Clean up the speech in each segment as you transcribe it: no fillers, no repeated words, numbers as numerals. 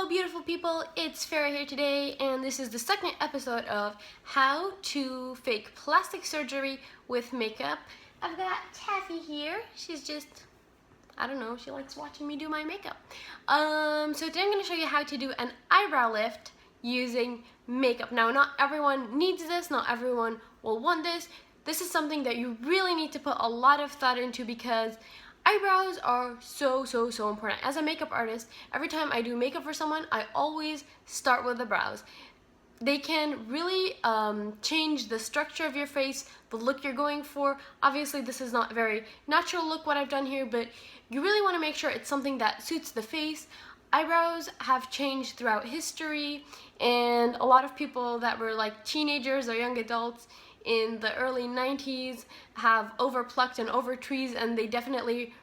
Hello beautiful people, it's Farah here today, and this is the second episode of how to fake plastic surgery with makeup. I've got Taffy here. She's just, I don't know, she likes watching me do my makeup. So today I'm going to show you how to do an eyebrow lift using makeup. Now not everyone needs this, not everyone will want this. This is something that you really need to put a lot of thought into because eyebrows are so important. As a makeup artist, every time I do makeup for someone, I always start with the brows. They can really change the structure of your face, the look you're going for. Obviously, this is not a very natural look what I've done here, but you really want to make sure it's something that suits the face. Eyebrows have changed throughout history, and a lot of people that were like teenagers or young adults in the early 90s have overplucked and over-trees, and they definitely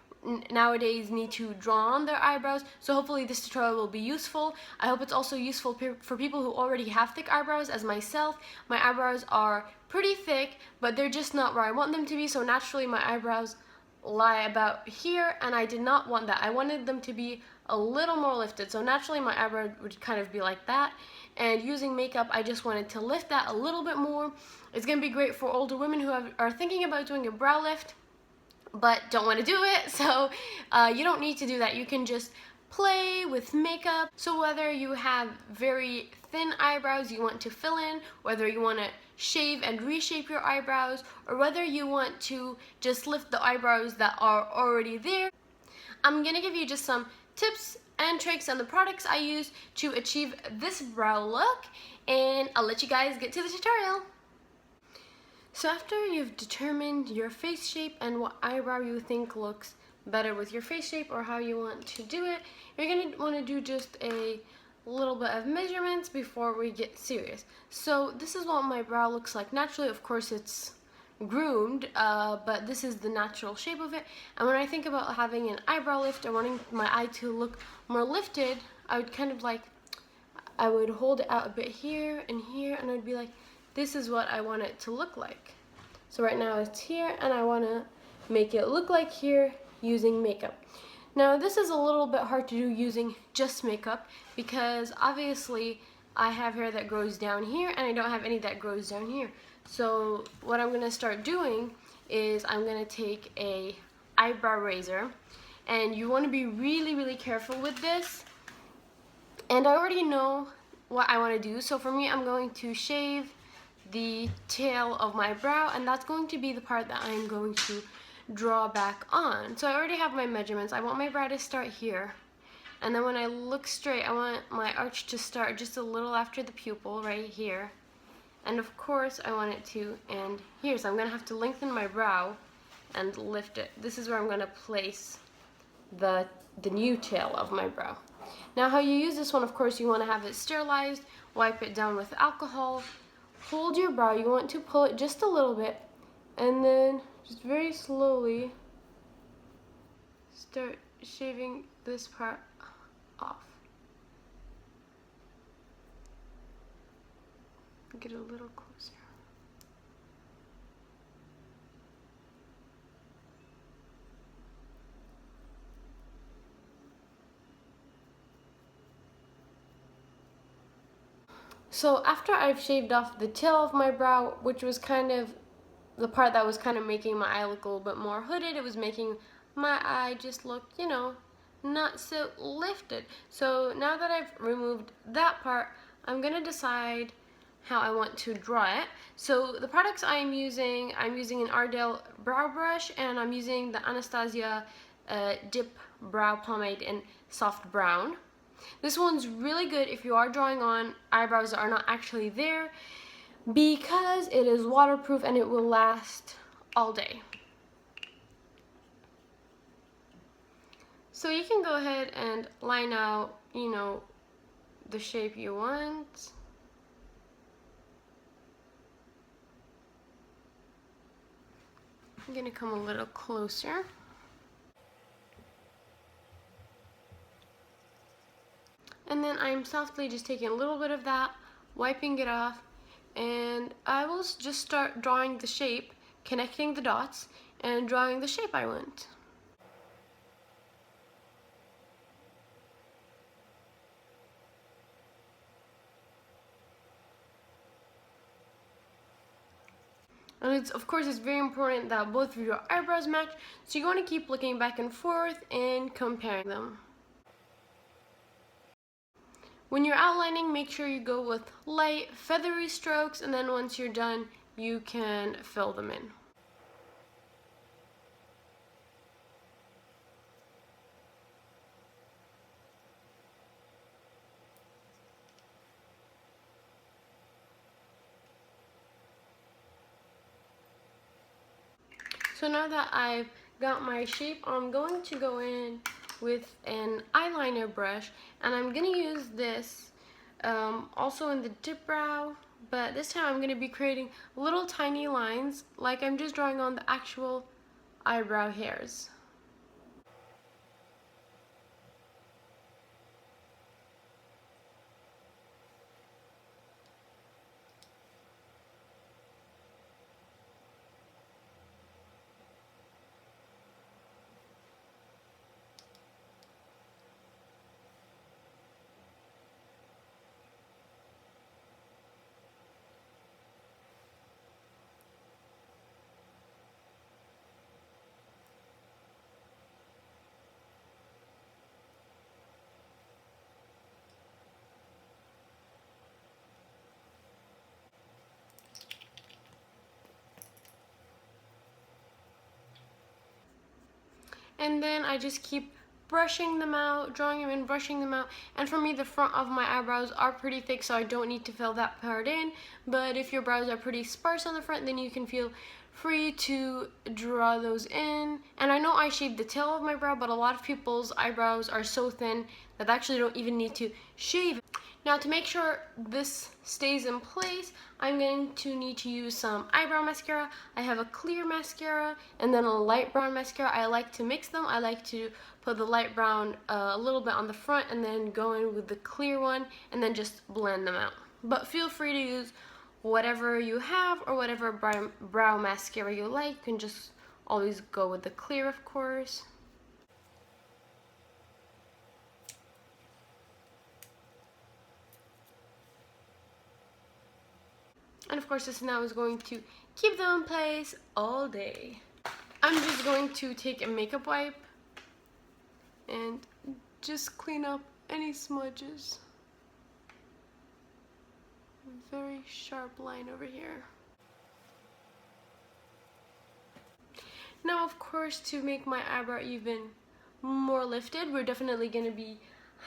nowadays need to draw on their eyebrows. So hopefully this tutorial will be useful. I hope it's also useful for people who already have thick eyebrows as myself. My eyebrows are pretty thick, but they're just not where I want them to be, so naturally my eyebrows lie about here, and I did not want that. I wanted them to be a little more lifted, so naturally my eyebrow would kind of be like that, and using makeup I just wanted to lift that a little bit more. It's going to be great for older women who are thinking about doing a brow lift but don't want to do it, so you don't need to do that. You can just play with makeup. So whether you have very thin eyebrows you want to fill in, whether you want to shave and reshape your eyebrows, or whether you want to just lift the eyebrows that are already there, I'm gonna give you just some tips and tricks and the products I use to achieve this brow look, and I'll let you guys get to the tutorial. So after you've determined your face shape and what eyebrow you think looks better with your face shape or how you want to do it, you're going to want to do just a little bit of measurements before we get serious. So this is what my brow looks like naturally. Of course it's groomed, but this is the natural shape of it. And when I think about having an eyebrow lift or wanting my eye to look more lifted, I would kind of like, I would hold it out a bit here, and I'd be like, this is what I want it to look like. So right now it's here, and I want to make it look like here using makeup. Now this is a little bit hard to do using just makeup because obviously I have hair that grows down here and I don't have any that grows down here. So what I'm going to start doing is I'm going to take a eyebrow razor, and you want to be really careful with this. And I already know what I want to do, so for me I'm going to shave the tail of my brow, and that's going to be the part that I'm going to draw back on. So I already have my measurements. I want my brow to start here, and then when I look straight I want my arch to start just a little after the pupil right here, and of course I want it to end here. So I'm gonna have to lengthen my brow and lift it. This is where I'm gonna place the new tail of my brow. Now how you use this one, of course you want to have it sterilized, wipe it down with alcohol, hold your brow, you want to pull it just a little bit, and then just very slowly start shaving this part off. Get a little closer. So after I've shaved off the tail of my brow, which was kind of the part that was kind of making my eye look a little bit more hooded, it was making my eye just look, you know, not so lifted. So now that I've removed that part, I'm going to decide how I want to draw it. So the products I'm using an Ardell brow brush, and I'm using the Anastasia Dip Brow Pomade in Soft Brown. This one's really good if you are drawing on eyebrows that are not actually there, because it is waterproof and it will last all day. So you can go ahead and line out, you know, the shape you want. I'm gonna come a little closer. And then I'm softly just taking a little bit of that, wiping it off, and I will just start drawing the shape, connecting the dots, and drawing the shape I want. And of course, it's very important that both of your eyebrows match, so you want to keep looking back and forth and comparing them. When you're outlining, make sure you go with light, feathery strokes, and then once you're done, you can fill them in. So now that I've got my shape, I'm going to go in with an eyeliner brush, and I'm going to use this also in the dip brow, but this time I'm going to be creating little tiny lines like I'm just drawing on the actual eyebrow hairs. And then I just keep brushing them out, drawing them in, brushing them out. And for me, the front of my eyebrows are pretty thick, so I don't need to fill that part in. But if your brows are pretty sparse on the front, then you can feel free to draw those in. And I know I shaved the tail of my brow, but a lot of people's eyebrows are so thin that they actually don't even need to shave. Now, to make sure this stays in place, I'm going to need to use some eyebrow mascara. I have a clear mascara and then a light brown mascara. I like to mix them. I like to put the light brown a little bit on the front and then go in with the clear one and then just blend them out. But feel free to use whatever you have or whatever brow mascara you like. You can just always go with the clear, of course. And of course, this now is going to keep them in place all day. I'm just going to take a makeup wipe and just clean up any smudges. Very sharp line over here. Now, of course, to make my eyebrow even more lifted, we're definitely going to be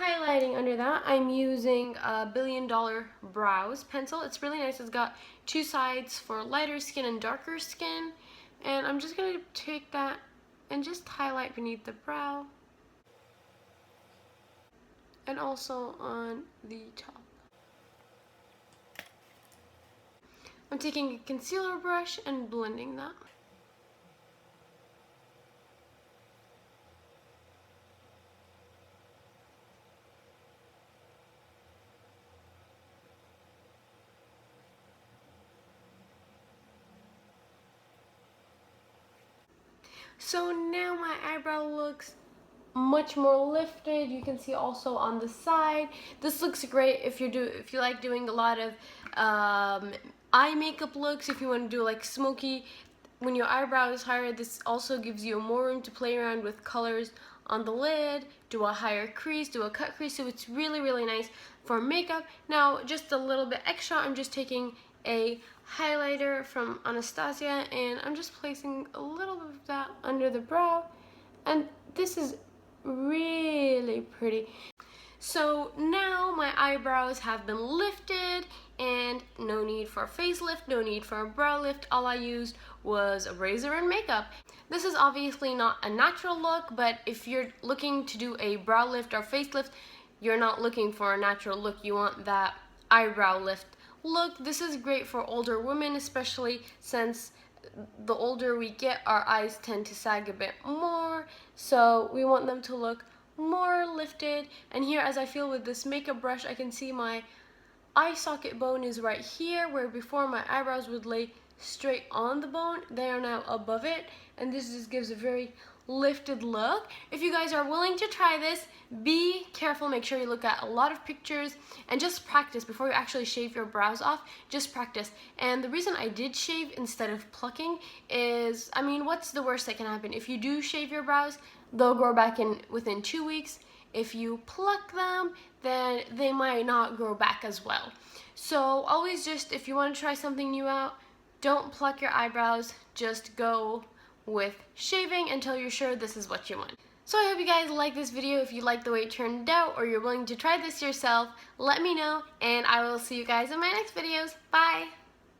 highlighting under that. I'm using a $1 Billion Brows pencil. It's really nice. It's got two sides for lighter skin and darker skin. And I'm just going to take that and just highlight beneath the brow. And also on the top. I'm taking a concealer brush and blending that. So now my eyebrow looks much more lifted. You can see also on the side. This looks great if you like doing a lot of eye makeup looks. If you want to do like smoky, when your eyebrow is higher, this also gives you more room to play around with colors on the lid. Do a higher crease, do a cut crease. So it's really, really nice for makeup. Now, just a little bit extra. I'm just taking a highlighter from Anastasia and I'm just placing a little bit of that under the brow, and this is really pretty. So now my eyebrows have been lifted and no need for a facelift, no need for a brow lift. All I used was a razor and makeup. This is obviously not a natural look, but if you're looking to do a brow lift or facelift, you're not looking for a natural look. You want that eyebrow lift look. This is great for older women, especially since the older we get, our eyes tend to sag a bit more, so we want them to look more lifted. And here, as I feel with this makeup brush, I can see my eye socket bone is right here, where before my eyebrows would lay straight on the bone. They are now above it, and this just gives a very lifted look. If you guys are willing to try this, be careful, make sure you look at a lot of pictures and just practice before you actually shave your brows off. Just practice. And the reason I did shave instead of plucking is, I mean, what's the worst that can happen? If you do shave your brows, they'll grow back in within 2 weeks. If you pluck them, then they might not grow back as well. So always just, if you want to try something new out, don't pluck your eyebrows, just go with shaving until you're sure this is what you want. So I hope you guys like this video. If you like the way it turned out or you're willing to try this yourself, let me know, and I will see you guys in my next videos. Bye!